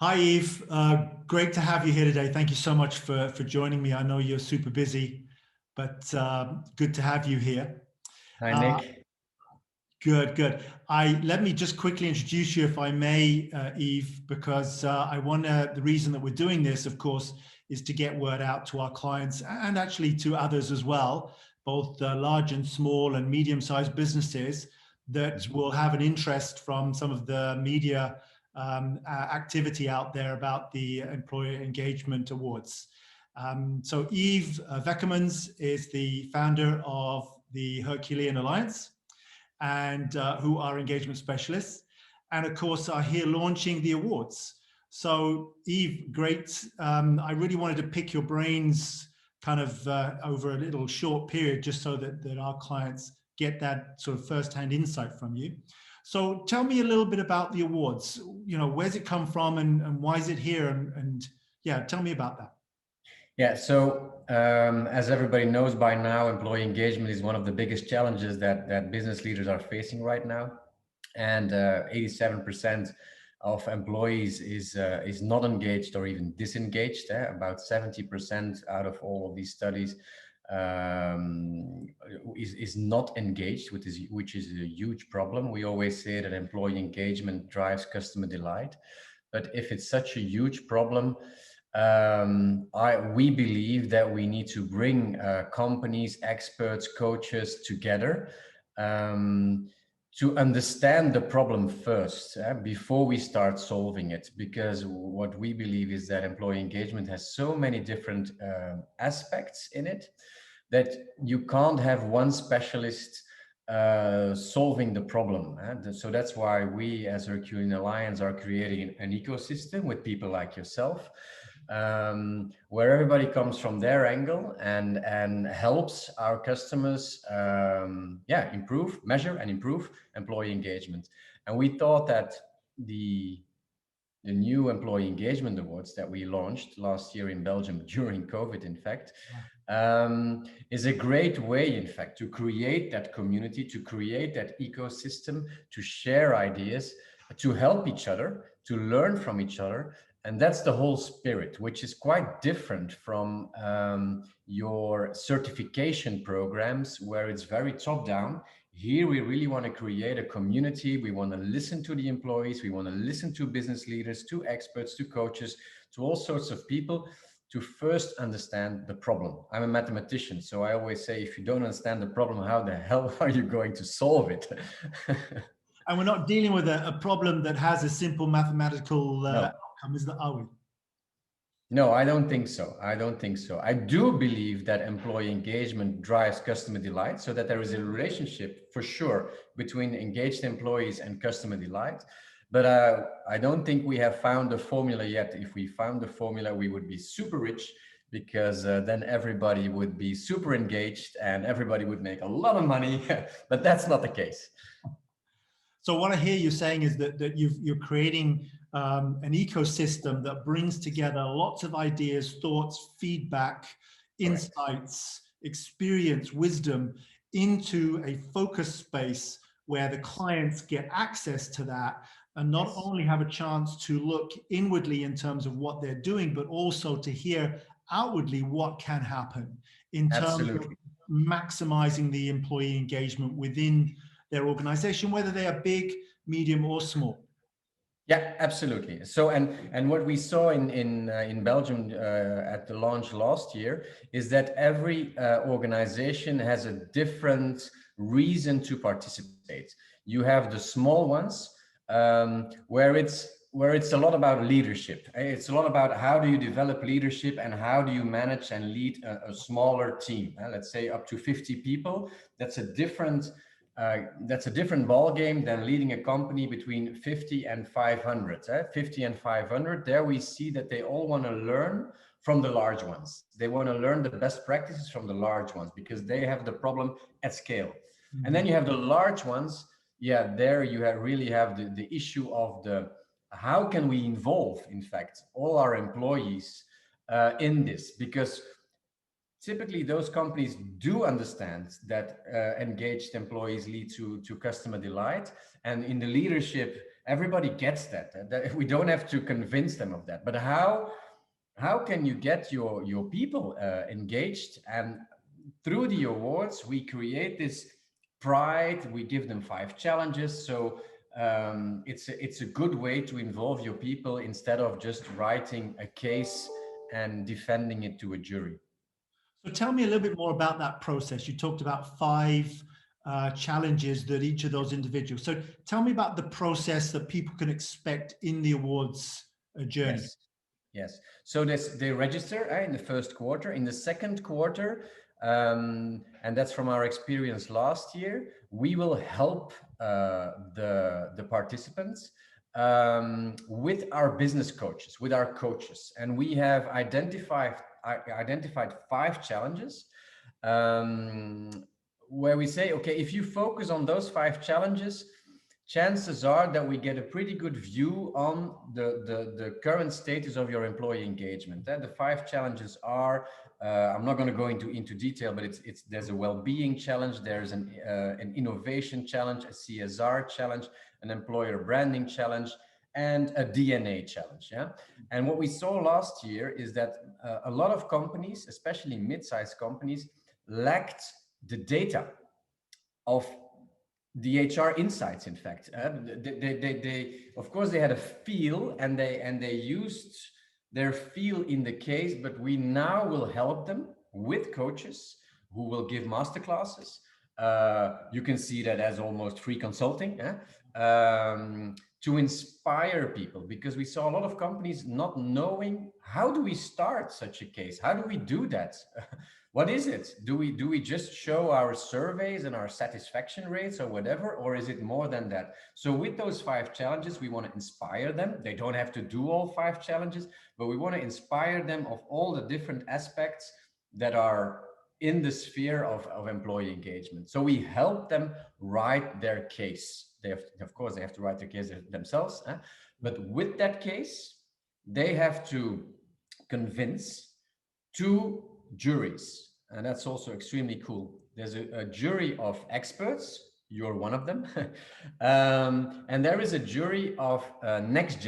Hi, Yves. Great to have you here today. Thank you so much for joining me. I know you're super busy, but good to have you here. Hi, Uh, Nick. good. Let me just quickly introduce you, if I may, Yves, because the reason that we're doing this, of course, is to get word out to our clients and actually to others as well, both large and small and medium-sized businesses that will have an interest from some of the media activity out there about the Employer Engagement Awards. So Yves Vekemans is the founder of the Herculean Alliance, and who are engagement specialists, and of course are here launching the awards. So Yves, great. I really wanted to pick your brains kind of over a little short period, just so that our clients get that sort of first-hand insight from you. So tell me a little bit about the awards. Where's it come from, and why is it here? And yeah, tell me about that. Yeah, so as everybody knows by now, employee engagement is one of the biggest challenges that business leaders are facing right now. And 87% of employees is not engaged or even disengaged. About 70% out of all of these studies is not engaged, which is a huge problem. We always say that employee engagement drives customer delight. But if it's such a huge problem, we believe that we need to bring companies, experts, coaches together to understand the problem first before we start solving it. Because what we believe is that employee engagement has so many different aspects in it that you can't have one specialist solving the problem. So that's why we as Herculean Alliance are creating an ecosystem with people like yourself, where everybody comes from their angle and helps our customers measure and improve employee engagement. And we thought that the new employee engagement awards that we launched last year in Belgium during COVID, in fact, is a great way, in fact, to create that community, to create that ecosystem, to share ideas, to help each other, to learn from each other. And that's the whole spirit, which is quite different from your certification programs, where it's very top down. Here, we really want to create a community. We want to listen to the employees. We want to listen to business leaders, to experts, to coaches, to all sorts of people, to first understand the problem. I'm a mathematician, so I always say, if you don't understand the problem, how the hell are you going to solve it? And we're not dealing with a problem that has a simple mathematical outcome, are we? No, I don't think so. I don't think so. I do believe that employee engagement drives customer delight, so that there is a relationship for sure between engaged employees and customer delight. But I don't think we have found the formula yet. If we found the formula, we would be super rich, because then everybody would be super engaged and everybody would make a lot of money. But that's not the case. So what I hear you saying is that you're creating an ecosystem that brings together lots of ideas, thoughts, feedback, insights, experience, wisdom into a focus space where the clients get access to that, and not only have a chance to look inwardly in terms of what they're doing, but also to hear outwardly what can happen in terms of maximizing the employee engagement within their organization, whether they are big, medium, or small. Yeah, absolutely. So, and what we saw in Belgium at the launch last year is that every organization has a different reason to participate. You have the small ones, where it's a lot about leadership. It's a lot about how do you develop leadership and how do you manage and lead a smaller team. Let's say up to 50 people. That's a different ball game than leading a company between 50 and 500. 50 and 500, there we see that they all want to learn from the large ones. They want to learn the best practices from the large ones, because they have the problem at scale. Mm-hmm. And then you have the large ones. Yeah, there you really have the issue of how can we involve, in fact, all our employees in this? Because typically those companies do understand that engaged employees lead to customer delight. And in the leadership, Everybody gets that we don't have to convince them of that. But how can you get your people engaged? And through the awards, we create this pride. We give them 5 challenges. So it's a good way to involve your people instead of just writing a case and defending it to a jury. So tell me a little bit more about that process. You talked about 5 challenges that each of those individuals. So tell me about the process that people can expect in the awards journey. Yes. Yes. So they register in the first quarter. In the second quarter, and that's from our experience last year, we will help the participants with our business coaches, with our coaches, and we have identified 5 challenges where we say, okay, if you focus on those 5 challenges, chances are that we get a pretty good view on the current status of your employee engagement. The 5 challenges are, I'm not going to go into detail, but there's a well-being challenge, there's an innovation challenge, a CSR challenge, an employer branding challenge, and a DNA challenge. Yeah. And what we saw last year is that a lot of companies, especially mid-sized companies, lacked the data of the HR insights. In fact, they of course they had a feel, and they used their feel in the case, but we now will help them with coaches who will give masterclasses. You can see that as almost free consulting, to inspire people, because we saw a lot of companies not knowing, how do we start such a case? How do we do that? What is it? Do we just show our surveys and our satisfaction rates or whatever, or is it more than that? So with those 5 challenges, we want to inspire them. They don't have to do all 5 challenges, but we want to inspire them of all the different aspects that are in the sphere of employee engagement. So we help them write their case. Of course, they have to write their case themselves, but with that case, they have to convince 2 juries, and that's also extremely cool. There's a jury of experts, you're one of them, and there is a jury of next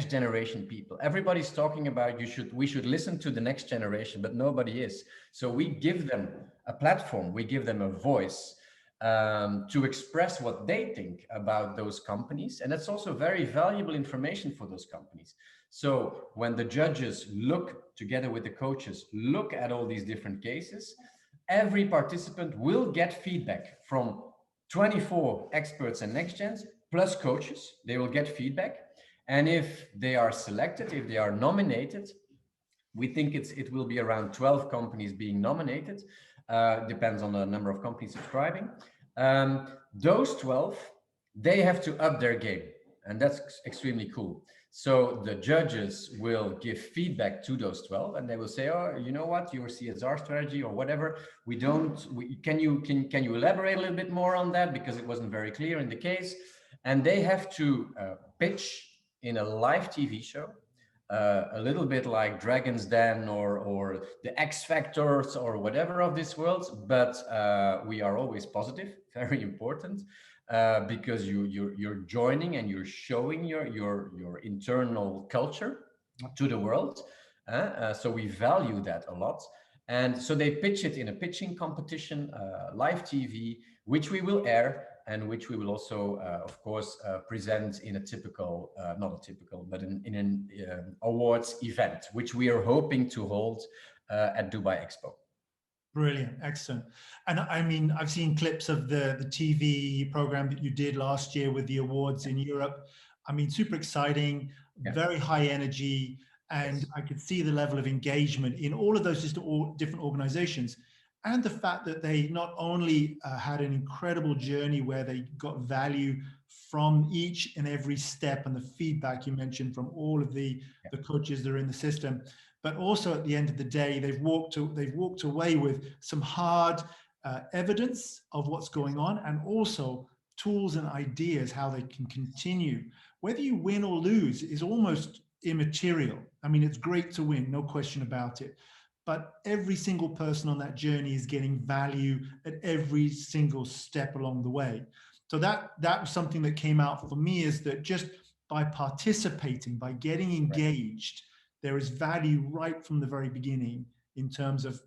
generation people. Everybody's talking about we should listen to the next generation, but nobody is. So we give them a platform, we give them a voice to express what they think about those companies, and that's also very valuable information for those companies. So when the judges look together with the coaches, look at all these different cases, every participant will get feedback from 24 experts and next gens plus coaches. They will get feedback. And if they are selected, if they are nominated, we think it will be around 12 companies being nominated. Depends on the number of companies subscribing. Those 12, they have to up their game. And that's extremely cool. So the judges will give feedback to those 12, and they will say, oh, you know what, your CSR strategy or whatever, can you elaborate a little bit more on that, because it wasn't very clear in the case. And they have to pitch in a live TV show, a little bit like Dragon's Den or the X Factors or whatever of this world, but we are always positive, very important. Because you're joining and you're showing your internal culture to the world. So we value that a lot. And so they pitch it in a pitching competition, live TV, which we will air, and which we will also, of course, present in a typical, not a typical, but in an awards event, which we are hoping to hold at Dubai Expo. Brilliant, excellent. And I mean, I've seen clips of the TV program that you did last year with the awards in Europe. I mean, super exciting, very high energy, and I could see the level of engagement in all of those different organizations. And the fact that they not only had an incredible journey where they got value from each and every step, and the feedback you mentioned from all of the coaches that are in the system, but also at the end of the day, they've walked away with some hard evidence of what's going on, and also tools and ideas how they can continue. Whether you win or lose is almost immaterial. I mean, it's great to win, no question about it. But every single person on that journey is getting value at every single step along the way. So that was something that came out for me, is that just by participating, by getting engaged, there is value right from the very beginning in terms of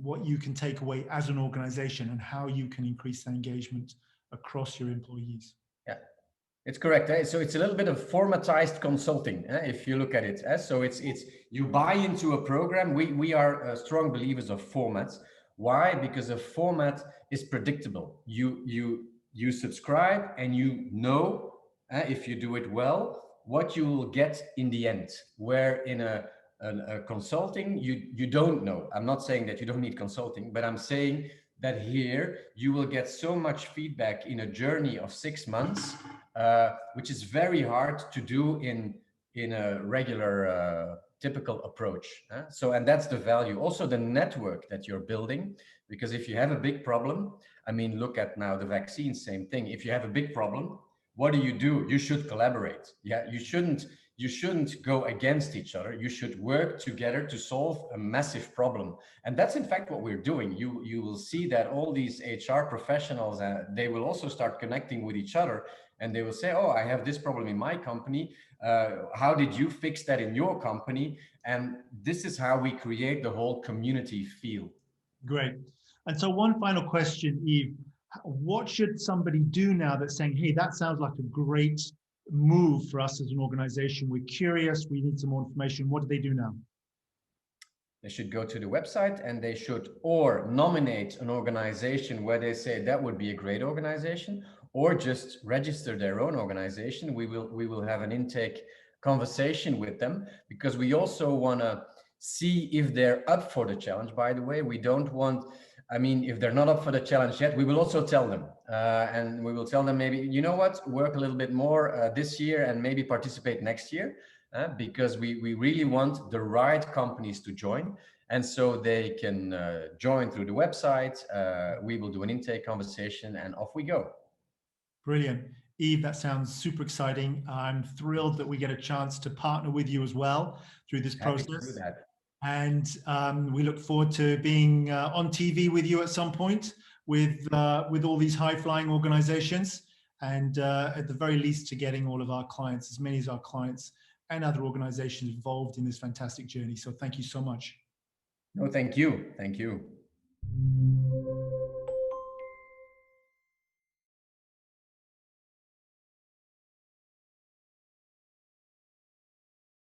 what you can take away as an organization and how you can increase that engagement across your employees. Yeah, it's correct. So it's a little bit of formatized consulting, if you look at it. So it's you buy into a program. We are strong believers of formats. Why? Because a format is predictable. You subscribe and you know, if you do it well, what you will get in the end. Where in a consulting, you don't know. I'm not saying that you don't need consulting, but I'm saying that here you will get so much feedback in a journey of 6 months, which is very hard to do in a regular typical approach. So, and that's the value. Also the network that you're building, because if you have a big problem, I mean, look at now the vaccine, same thing. If you have a big problem, what do? You should collaborate. Yeah, you shouldn't go against each other. You should work together to solve a massive problem. And that's in fact what we're doing. You will see that all these HR professionals, they will also start connecting with each other, and they will say, oh, I have this problem in my company. How did you fix that in your company? And this is how we create the whole community feel. Great. And so one final question, Yves, what should somebody do now that's saying, hey, that sounds like a great move for us as an organization. We're curious, we need some more information. What do they do now? They should go to the website and they should or nominate an organization where they say that would be a great organization, or just register their own organization. We will have an intake conversation with them, because we also want to see if they're up for the challenge. By the way, we don't want, I mean, if they're not up for the challenge yet, we will also tell them, and we will tell them, maybe, you know what, work a little bit more this year and maybe participate next year, because we really want the right companies to join. And so they can join through the website. We will do an intake conversation and off we go. Brilliant. Yves, that sounds super exciting. I'm thrilled that we get a chance to partner with you as well through this process. Happy to do that. And we look forward to being on TV with you at some point with all these high-flying organizations, and at the very least to getting all of our clients, as many as our clients and other organizations, involved in this fantastic journey. So thank you so much. No, thank you. Thank you.